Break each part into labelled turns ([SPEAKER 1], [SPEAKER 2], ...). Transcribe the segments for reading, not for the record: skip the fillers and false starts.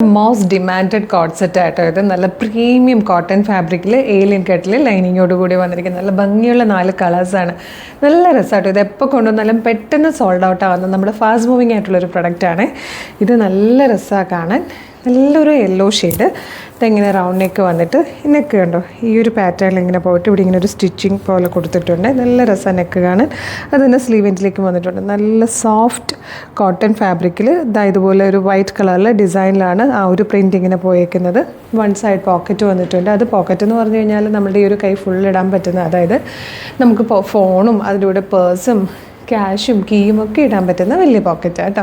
[SPEAKER 1] Most demanded coat set ആയിട്ടോ ഇത്. നല്ല പ്രീമിയം കോട്ടൺ ഫാബ്രിക്കിൽ ഏലിയൻ കട്ടിൽ ലൈനിങ്ങോട് കൂടി വന്നിരിക്കുന്നത് നല്ല ഭംഗിയുള്ള 4 കളേഴ്സാണ്. നല്ല രസമായിട്ടോ. ഇത് എപ്പോൾ കൊണ്ടുവന്നാലും പെട്ടെന്ന് സോൾഡ് ഔട്ട് ആവുന്ന നമ്മുടെ ഫാസ്റ്റ് മൂവിങ് ആയിട്ടുള്ളൊരു പ്രൊഡക്റ്റാണ് ഇത്. നല്ല രസമാണ് കാണാൻ. നല്ലൊരു യെല്ലോ ഷെയ്ഡ്. ഇതെങ്ങനെ റൗണ്ട് നെക്ക് വന്നിട്ട് നെക്ക് കണ്ടോ ഈ ഒരു പാറ്റേണിൽ ഇങ്ങനെ പോയിട്ട് ഇവിടെ ഇങ്ങനെ ഒരു സ്റ്റിച്ചിങ് പോലെ കൊടുത്തിട്ടുണ്ട്. നല്ല രസം നെക്ക് കാണാൻ. അതിൻ്റെ സ്ലീവെൻറ്റിലേക്ക് വന്നിട്ടുണ്ട്. നല്ല സോഫ്റ്റ് കോട്ടൺ ഫാബ്രിക്കിൽ ഇതുപോലെ ഒരു വൈറ്റ് കളറിലെ ഡിസൈനിലാണ് ആ ഒരു പ്രിൻ്റ് ഇങ്ങനെ പോയേക്കുന്നത്. വൺ സൈഡ് പോക്കറ്റ് വന്നിട്ടുണ്ട്. അത് പോക്കറ്റ് എന്ന് പറഞ്ഞു കഴിഞ്ഞാൽ നമ്മുടെ ഈ ഒരു കൈ ഫുൾ ഇടാൻ പറ്റുന്ന, അതായത് നമുക്ക് ഫോണും അതിലൂടെ പേഴ്സും ക്യാഷും കീയും ഒക്കെ ഇടാൻ പറ്റുന്ന വലിയ പോക്കറ്റാണ് കേട്ടോ.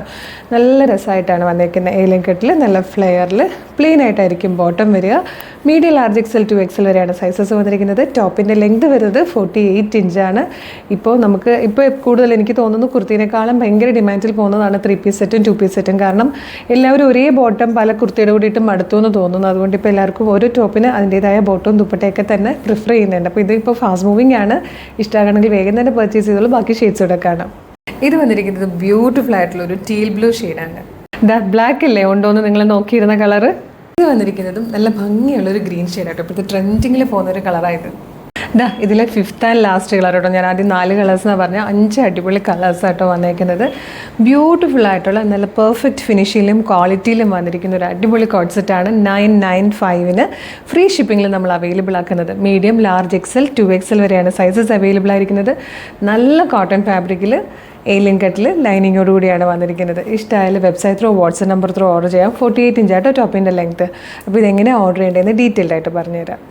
[SPEAKER 1] നല്ല രസമായിട്ടാണ് വന്നേക്കുന്നത്. ഏലിയൻ കട്ടിൽ നല്ല ഫ്ലെയറിൽ പ്ലെയിൻ ആയിട്ടായിരിക്കും ബോട്ടം വരിക. Medium large XL to XL വരെയാണ് സൈസസ് വന്നിരിക്കുന്നത്. ടോപ്പിൻ്റെ ലെങ്ത് വരുന്നത് 48 ഇഞ്ചാണ്. ഇപ്പോൾ കൂടുതൽ എനിക്ക് തോന്നുന്നു കുർത്തീനേക്കാളും ഭയങ്കര ഡിമാൻഡിൽ പോകുന്നതാണ് 3 പീസ് സെറ്റും 2 പീസ് സെറ്റും. കാരണം എല്ലാവരും ഒരേ ബോട്ടം പല കുർത്തിയുടെ കൂടിയിട്ട് മടുത്തു എന്ന് തോന്നുന്നു. അതുകൊണ്ട് ഇപ്പോൾ എല്ലാവർക്കും ഓരോ ടോപ്പിന് അതിൻ്റേതായ ബോട്ടവും ദുപ്പട്ടയൊക്കെ തന്നെ പ്രിഫർ ചെയ്യുന്നുണ്ട്. അപ്പോൾ ഇതിപ്പോൾ ഫാസ്റ്റ് മൂവിങ് ആണ്. ഇഷ്ടമാണെങ്കിൽ വേഗം തന്നെ പർച്ചേസ് ചെയ്തോളൂ. ബാക്കി ഷെയ്ഡ്സ് ഇവിടെ കാണാം. ഇത് വന്നിരിക്കുന്നത് ബ്യൂട്ടിഫുൾ ആയിട്ടുള്ള ഒരു ടീൽ ബ്ലൂ ഷെയ്ഡാണ്. ബ്ലാക്ക് അല്ലേ ഉണ്ടോയെന്ന് നിങ്ങൾ നോക്കിയിരുന്ന കളറ്. ഇത് വന്നിരിക്കുന്നതും നല്ല ഭംഗിയുള്ളൊരു ഗ്രീൻ ഷെയ്ഡാട്ടോ. ഇപ്പോൾ ഇത് ട്രെൻഡിങ്ങിൽ പോകുന്നൊരു കളറായത്. ഇതിലെ 5th ആൻഡ് ലാസ്റ്റ് കളർ കേട്ടോ. ഞാൻ ആദ്യം 4 കളേഴ്സെന്നാണ് പറഞ്ഞാൽ 5 അടിപൊളി കളേഴ്സായിട്ടോ വന്നേക്കുന്നത്. ബ്യൂട്ടിഫുൾ ആയിട്ടുള്ള നല്ല പെർഫെക്റ്റ് ഫിനിഷിലും ക്വാളിറ്റിയിലും വന്നിരിക്കുന്ന ഒരു അടിപൊളി കോട്ട് സെറ്റാണ്. 995-ന് ഫ്രീ ഷിപ്പിങ്ങിൽ നമ്മൾ അവൈലബിൾ ആക്കുന്നത്. Medium large XL to XL വരെയാണ് സൈസസ് അവൈലബിൾ ആയിരിക്കുന്നത്. നല്ല കോട്ടൺ ഫാബ്രിക്കിൽ ഏലിയൻ കട്ടിൽ ലൈനിങ്ങോടുകൂടിയാണ് വന്നിരിക്കുന്നത്. ഇഷ്ടമായാലും website through WhatsApp number through order ചെയ്യാം. 48 ഇഞ്ചാട്ടോ ടോപ്പിൻ്റെ ലെങ്ത്ത്. അപ്പോൾ ഇതെങ്ങനെയാണ് ഓർഡർ ചെയ്യേണ്ടതെന്ന് ഡീറ്റെയിൽഡ് ആയിട്ട് പറഞ്ഞുതരാം.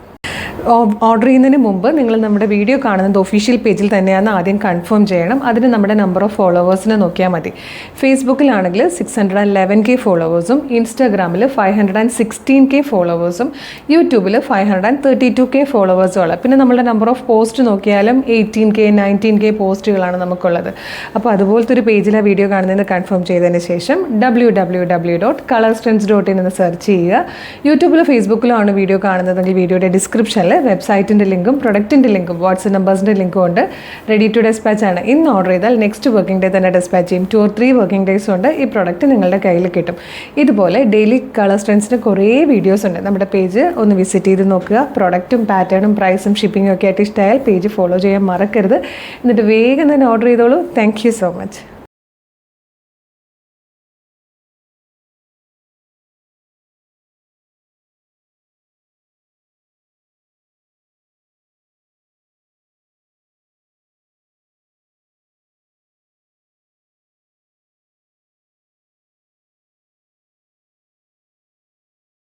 [SPEAKER 1] ഓർഡർ ചെയ്യുന്നതിന് മുമ്പ് നിങ്ങൾ നമ്മുടെ വീഡിയോ കാണുന്നത് ഒഫീഷ്യൽ പേജിൽ തന്നെയാണ് ആദ്യം കൺഫേം ചെയ്യണം. അതിന് നമ്മുടെ നമ്പർ ഓഫ് ഫോളോവേഴ്സിനെ നോക്കിയാൽ മതി. ഫേസ്ബുക്കിലാണെങ്കിൽ 611K ഫോളോവേഴ്സും, ഇൻസ്റ്റാഗ്രാമിൽ 516K ഫോളോവേഴ്സും, യൂട്യൂബിൽ 532K ഫോളോവേഴ്സും ഉള്ളത്. പിന്നെ നമ്മുടെ നമ്പർ ഓഫ് പോസ്റ്റ് നോക്കിയാലും 18K 19K പോസ്റ്റുകളാണ് നമുക്കുള്ളത്. അപ്പോൾ അതുപോലത്തെ ഒരു പേജിലാണ് വീഡിയോ കാണുന്നതെന്ന് കൺഫേം ചെയ്തതിന് ശേഷം www.colorstrends.in എന്ന് സെർച്ച് ചെയ്യുക. യൂട്യൂബിലോ ഫേസ്ബുക്കിലോ ആണ് വീഡിയോ കാണുന്നതെങ്കിൽ വീഡിയോയുടെ ഡിസ്ക്രിപ്ഷനിൽ വെബ്സൈറ്റിൻ്റെ ലിങ്കും പ്രൊഡക്റ്റിൻ്റെ ലിങ്കും വാട്സപ്പ് നമ്പേഴ്സിൻ്റെ ലിങ്കും ഉണ്ട്. റെഡി ടു ഡെസ്പാച്ച് ആണ്. ഇന്ന് ഓർഡർ ചെയ്താൽ നെക്സ്റ്റ് വർക്കിംഗ് ഡേ തന്നെ ഡെസ്പാച്ച് ചെയ്യും. 2 or 3 വർക്കിംഗ് ഡേയ്സ് കൊണ്ട് ഈ പ്രൊഡക്റ്റ് നിങ്ങളുടെ കയ്യിൽ കിട്ടും. ഇതുപോലെ ഡെയിലി കളർ ട്രെൻഡ്സിൻ്റെ കുറേ വീഡിയോസ് ഉണ്ട്. നമ്മുടെ പേജ് ഒന്ന് വിസിറ്റ് ചെയ്ത് നോക്കുക. പ്രൊഡക്റ്റും പാറ്റേണും പ്രൈസും ഷിപ്പിങ്ങും ഒക്കെ ആയിട്ട് ഇഷ്ടമായാൽ പേജ് ഫോളോ ചെയ്യാൻ മറക്കരുത്. എന്നിട്ട് വേഗം തന്നെ ഓർഡർ ചെയ്തോളൂ. Thank you so much.